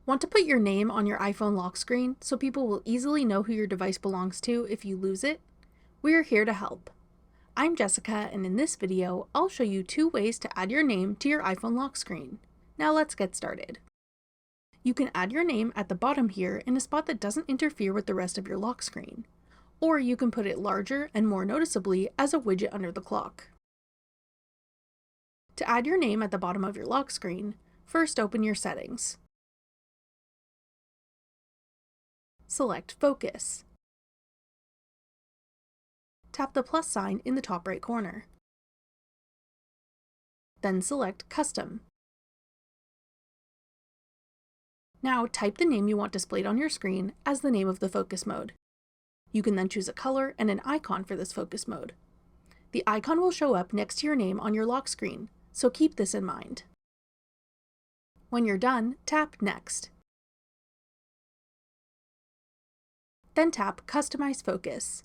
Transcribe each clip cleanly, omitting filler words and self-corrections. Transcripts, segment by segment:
Want to put your name on your iPhone lock screen so people will easily know who your device belongs to if you lose it? We're here to help. I'm Jessica, and in this video, I'll show you 2 ways to add your name to your iPhone lock screen. Now let's get started. You can add your name at the bottom here in a spot that doesn't interfere with the rest of your lock screen, or you can put it larger and more noticeably as a widget under the clock. To add your name at the bottom of your lock screen, first open your settings. Select Focus. Tap the plus sign in the top right corner. Then select Custom. Now type the name you want displayed on your screen as the name of the focus mode. You can then choose a color and an icon for this focus mode. The icon will show up next to your name on your lock screen, so keep this in mind. When you're done, tap Next. Then tap Customize Focus.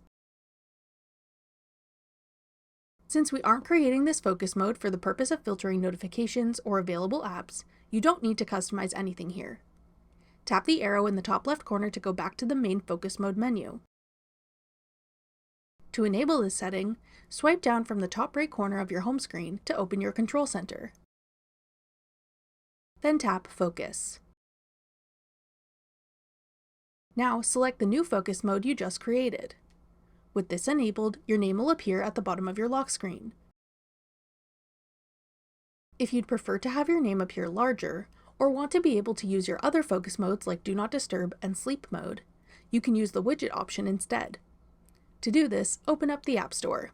Since we aren't creating this focus mode for the purpose of filtering notifications or available apps, you don't need to customize anything here. Tap the arrow in the top left corner to go back to the main focus mode menu. To enable this setting, swipe down from the top right corner of your home screen to open your control center. Then tap Focus. Now select the new focus mode you just created. With this enabled, your name will appear at the bottom of your lock screen. If you'd prefer to have your name appear larger, or want to be able to use your other focus modes like Do Not Disturb and Sleep Mode, you can use the widget option instead. To do this, open up the App Store.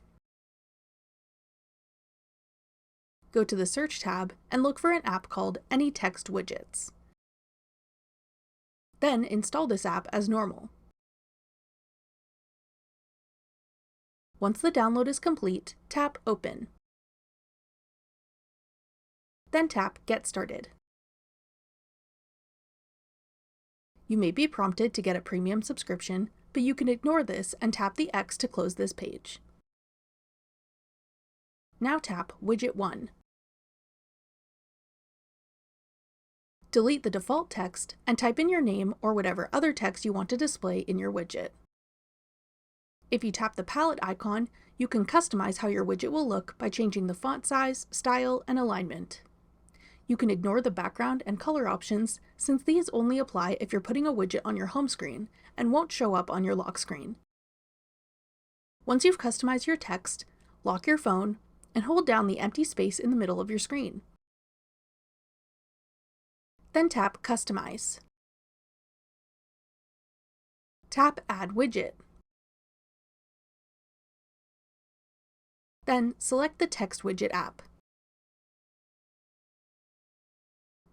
Go to the Search tab and look for an app called Any Text Widgets. Then install this app as normal. Once the download is complete, tap Open. Then tap Get Started. You may be prompted to get a premium subscription, but you can ignore this and tap the X to close this page. Now tap Widget 1. Delete the default text and type in your name or whatever other text you want to display in your widget. If you tap the palette icon, you can customize how your widget will look by changing the font size, style, and alignment. You can ignore the background and color options since these only apply if you're putting a widget on your home screen and won't show up on your lock screen. Once you've customized your text, lock your phone and hold down the empty space in the middle of your screen. Then tap Customize. Tap Add Widget. Then select the Text Widget app.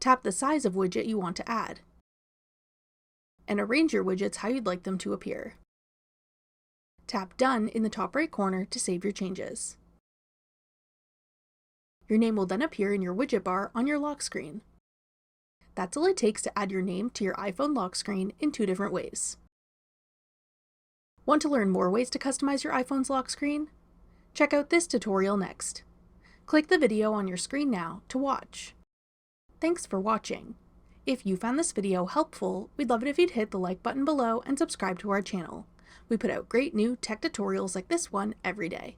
Tap the size of widget you want to add, and arrange your widgets how you'd like them to appear. Tap Done in the top right corner to save your changes. Your name will then appear in your widget bar on your lock screen. That's all it takes to add your name to your iPhone lock screen in 2 different ways. Want to learn more ways to customize your iPhone's lock screen? Check out this tutorial next. Click the video on your screen now to watch. Thanks for watching. If you found this video helpful, we'd love it if you'd hit the like button below and subscribe to our channel. We put out great new tech tutorials like this one every day.